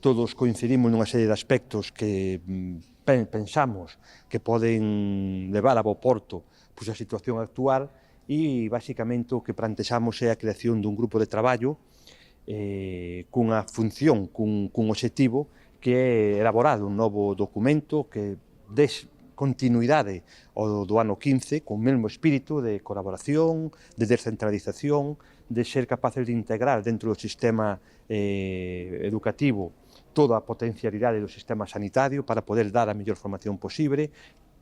todos coincidimos nunha serie de aspectos que pensamos que poden levar a bo porto pois, a situación actual e, basicamente, o que plantexamos é a creación dun grupo de traballo cunha función, cun obxectivo que é elaborar un novo documento que des continuidade ao do ano 15 con o mesmo espírito de colaboración, de descentralización, de ser capaces de integrar dentro do sistema educativo toda a potencialidade do sistema sanitario para poder dar a mellor formación posible,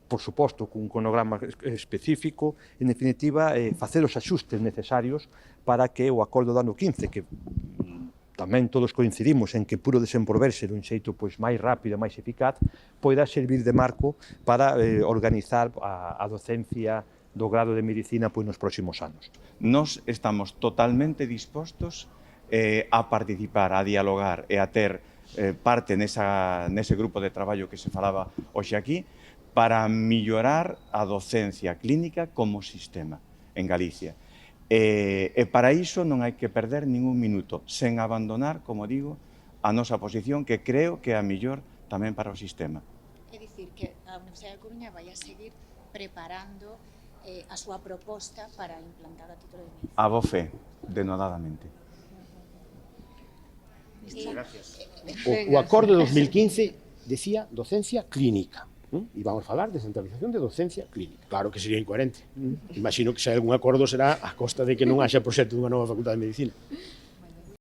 por suposto, cun cronograma específico, en definitiva, facer os axustes necesarios para que o acordo do ano 15, que tamén todos coincidimos en que puro desenvolverse dun xeito pois, máis rápido e máis eficaz, poida servir de marco para organizar a docencia do grado de Medicina pois, nos próximos anos. Nós estamos totalmente dispostos a participar, a dialogar e a ter parte nese grupo de traballo que se falaba hoxe aquí para mellorar a docencia clínica como sistema en Galicia. E para iso non hai que perder ningún minuto, sen abandonar, como digo, a nosa posición, que creo que é a mellor tamén para o sistema. É dicir, que a Universidade de Coruña vai a seguir preparando a súa proposta para implantar a título de medicina. A bo fe, denodadamente. O acordo de 2015 decía docencia clínica. E vamos falar de centralización de docencia clínica. Claro que sería incoherente. Imagino que se hai algún acordo será a costa de que non haxa proxecto dunha nova facultade de medicina.